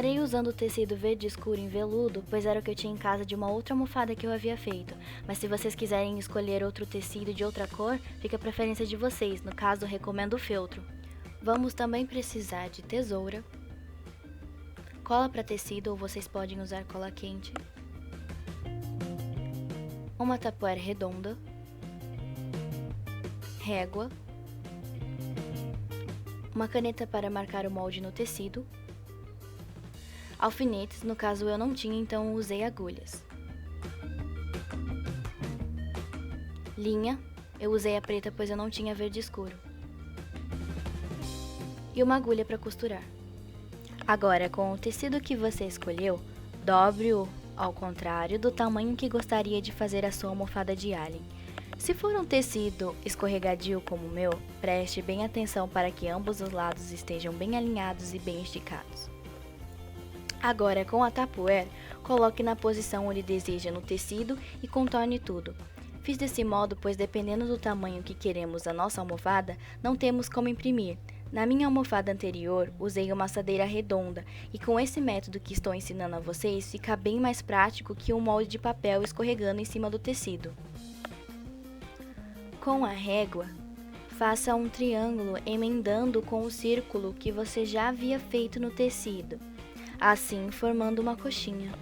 Estarei usando o tecido verde escuro em veludo, pois era o que eu tinha em casa de uma outra almofada que eu havia feito. Mas se vocês quiserem escolher outro tecido de outra cor, fica a preferência de vocês, no caso recomendo o feltro. Vamos também precisar de tesoura, cola para tecido ou vocês podem usar cola quente, uma tapoeira redonda, régua, uma caneta para marcar o molde no tecido, alfinetes, no caso eu não tinha, então usei agulhas, linha, eu usei a preta pois eu não tinha verde escuro, e uma agulha para costurar. Agora, com o tecido que você escolheu, dobre-o ao contrário do tamanho que gostaria de fazer a sua almofada de alien. Se for um tecido escorregadio como o meu, preste bem atenção para que ambos os lados estejam bem alinhados e bem esticados. Agora, com a tapoeira, coloque na posição onde deseja no tecido e contorne tudo. Fiz desse modo pois dependendo do tamanho que queremos a nossa almofada, não temos como imprimir. Na minha almofada anterior, usei uma assadeira redonda e com esse método que estou ensinando a vocês, fica bem mais prático que um molde de papel escorregando em cima do tecido. Com a régua, faça um triângulo emendando com o círculo que você já havia feito no tecido, assim formando uma coxinha.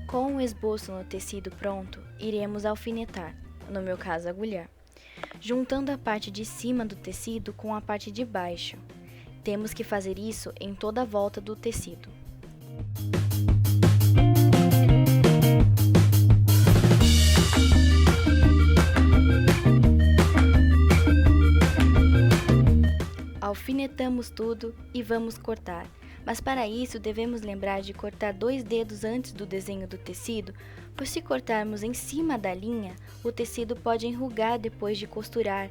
Com o esboço no tecido pronto, iremos alfinetar, no meu caso agulhar, juntando a parte de cima do tecido com a parte de baixo. Temos que fazer isso em toda a volta do tecido. Alfinetamos tudo e vamos cortar. Mas para isso devemos lembrar de cortar 2 dedos antes do desenho do tecido, pois se cortarmos em cima da linha, o tecido pode enrugar depois de costurar,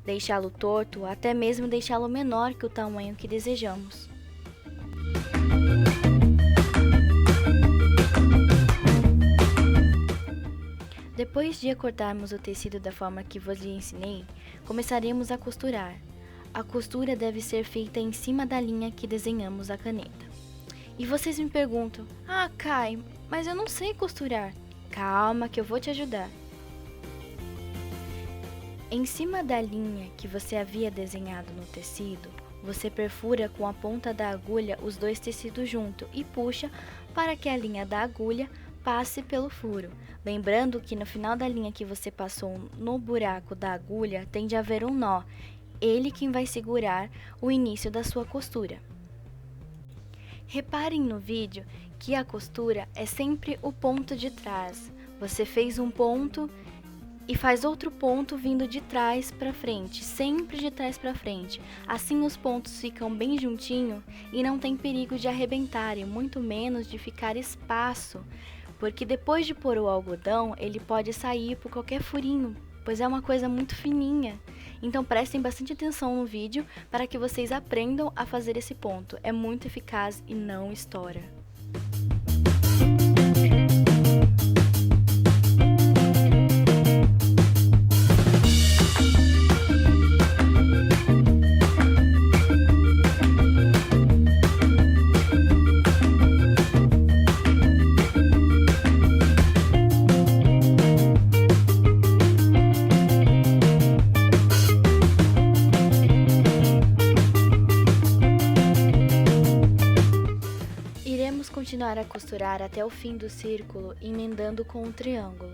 deixá-lo torto ou até mesmo deixá-lo menor que o tamanho que desejamos. Depois de cortarmos o tecido da forma que vos ensinei, começaremos a costurar. A costura deve ser feita em cima da linha que desenhamos a caneta. E vocês me perguntam, Kai, mas eu não sei costurar. Calma que eu vou te ajudar. Em cima da linha que você havia desenhado no tecido, você perfura com a ponta da agulha os 2 tecidos juntos e puxa para que a linha da agulha passe pelo furo. Lembrando que no final da linha que você passou no buraco da agulha tem de haver um nó. Ele quem vai segurar o início da sua costura. Reparem no vídeo que a costura é sempre o ponto de trás. Você fez um ponto e faz outro ponto vindo de trás para frente, sempre de trás para frente. Assim os pontos ficam bem juntinho e não tem perigo de arrebentarem, muito menos de ficar espaço, porque depois de pôr o algodão, ele pode sair por qualquer furinho, pois é uma coisa muito fininha. Então prestem bastante atenção no vídeo para que vocês aprendam a fazer esse ponto. É muito eficaz e não estoura. Continuar a costurar até o fim do círculo, emendando com um triângulo.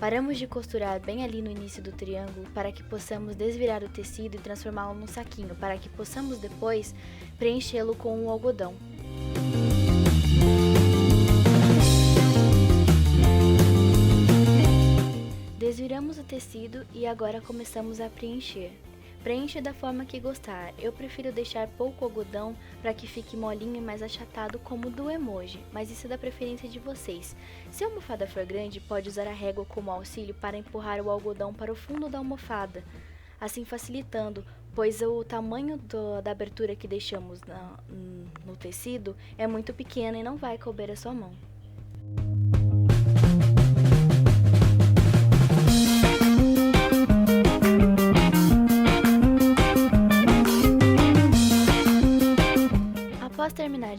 Paramos de costurar bem ali no início do triângulo para que possamos desvirar o tecido e transformá-lo num saquinho, para que possamos depois preenchê-lo com o algodão. Desviramos o tecido e agora começamos a preencher. Preencha da forma que gostar. Eu prefiro deixar pouco algodão para que fique molinho e mais achatado como o do emoji, mas isso é da preferência de vocês. Se a almofada for grande, pode usar a régua como auxílio para empurrar o algodão para o fundo da almofada, assim facilitando, pois o tamanho da abertura que deixamos no tecido é muito pequeno e não vai couber a sua mão.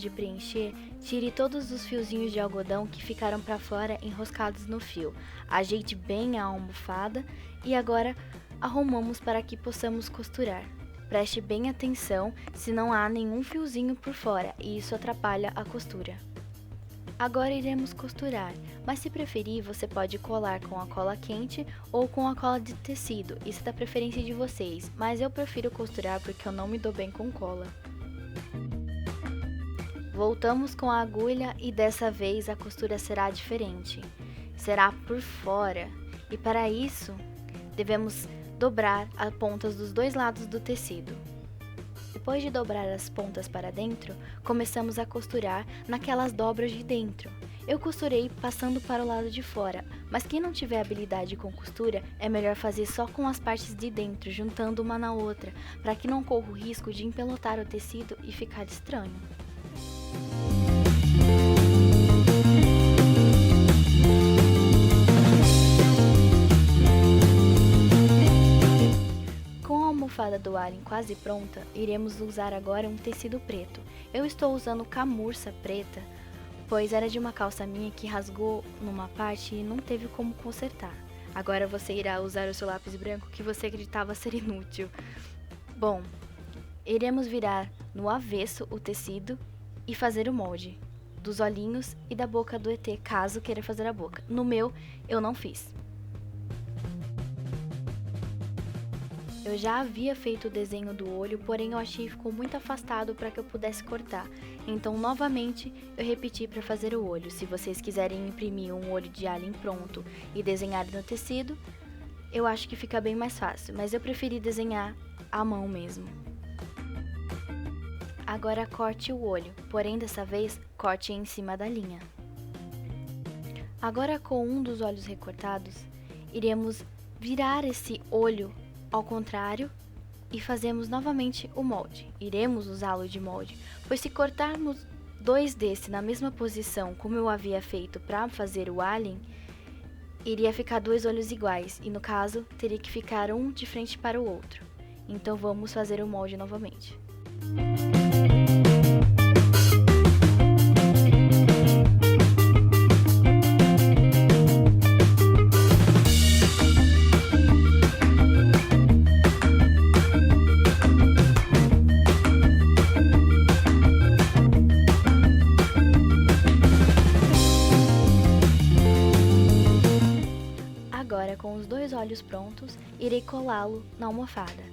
de preencher, tire todos os fiozinhos de algodão que ficaram para fora enroscados no fio. Ajeite bem a almofada e agora arrumamos para que possamos costurar. Preste bem atenção se não há nenhum fiozinho por fora e isso atrapalha a costura. Agora iremos costurar, mas se preferir você pode colar com a cola quente ou com a cola de tecido, isso é da preferência de vocês, mas eu prefiro costurar porque eu não me dou bem com cola. Voltamos com a agulha e dessa vez a costura será diferente, será por fora e para isso devemos dobrar as pontas dos dois lados do tecido. Depois de dobrar as pontas para dentro, começamos a costurar naquelas dobras de dentro. Eu costurei passando para o lado de fora, mas quem não tiver habilidade com costura, é melhor fazer só com as partes de dentro, juntando uma na outra, para que não corra o risco de empelotar o tecido e ficar estranho. A almofada do alien quase pronta, iremos usar agora um tecido preto. Eu estou usando camurça preta, pois era de uma calça minha que rasgou numa parte e não teve como consertar. Agora você irá usar o seu lápis branco que você acreditava ser inútil. Bom, iremos virar no avesso o tecido e fazer o molde dos olhinhos e da boca do ET, caso queira fazer a boca. No meu, eu não fiz. Eu já havia feito o desenho do olho, porém eu achei que ficou muito afastado para que eu pudesse cortar. Então, novamente, eu repeti para fazer o olho. Se vocês quiserem imprimir um olho de alien pronto e desenhar no tecido, eu acho que fica bem mais fácil, mas eu preferi desenhar à mão mesmo. Agora corte o olho, porém dessa vez corte em cima da linha. Agora com um dos olhos recortados, iremos virar esse olho ao contrário e fazemos novamente o molde. Iremos usá-lo de molde, pois se cortarmos dois desse na mesma posição como eu havia feito para fazer o alien, iria ficar dois olhos iguais e no caso teria que ficar um de frente para o outro. Então vamos fazer o molde novamente. Agora, com os dois olhos prontos, irei colá-lo na almofada.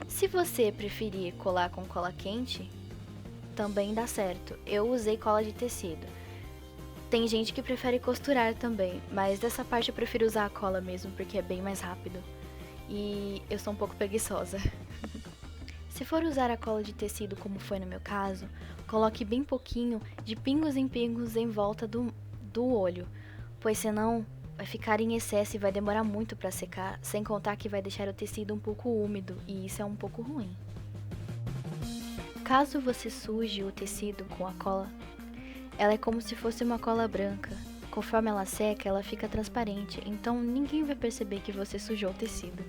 Se você preferir colar com cola quente, também dá certo. Eu usei cola de tecido. Tem gente que prefere costurar também, mas dessa parte eu prefiro usar a cola mesmo, porque é bem mais rápido. E eu sou um pouco preguiçosa. Se for usar a cola de tecido, como foi no meu caso, coloque bem pouquinho, de pingos em pingos, em volta do olho, pois senão vai ficar em excesso e vai demorar muito para secar, sem contar que vai deixar o tecido um pouco úmido, e isso é um pouco ruim. Caso você suje o tecido com a cola, ela é como se fosse uma cola branca. Conforme ela seca, ela fica transparente, então ninguém vai perceber que você sujou o tecido.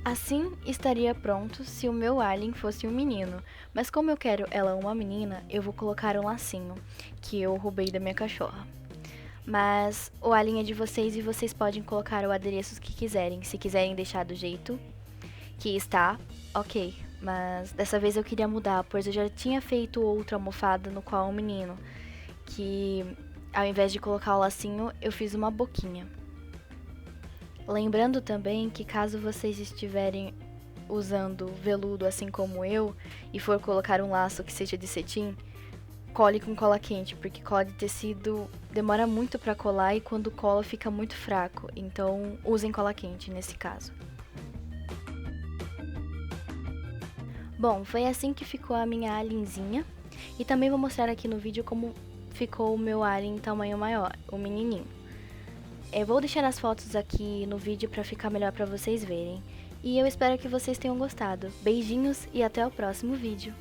Assim estaria pronto se o meu alien fosse um menino, mas como eu quero ela uma menina, eu vou colocar um lacinho, que eu roubei da minha cachorra. Mas o alien é de vocês e vocês podem colocar o adereço que quiserem. Se quiserem deixar do jeito que está, ok. Mas dessa vez eu queria mudar, pois eu já tinha feito outra almofada no qual um menino, que ao invés de colocar o lacinho, eu fiz uma boquinha. Lembrando também que caso vocês estiverem usando veludo assim como eu e for colocar um laço que seja de cetim, cole com cola quente, porque cola de tecido demora muito para colar e quando cola fica muito fraco, então usem cola quente nesse caso. Bom, foi assim que ficou a minha alienzinha e também vou mostrar aqui no vídeo como ficou o meu alien em tamanho maior, o menininho. Eu vou deixar as fotos aqui no vídeo para ficar melhor para vocês verem. E eu espero que vocês tenham gostado. Beijinhos e até o próximo vídeo.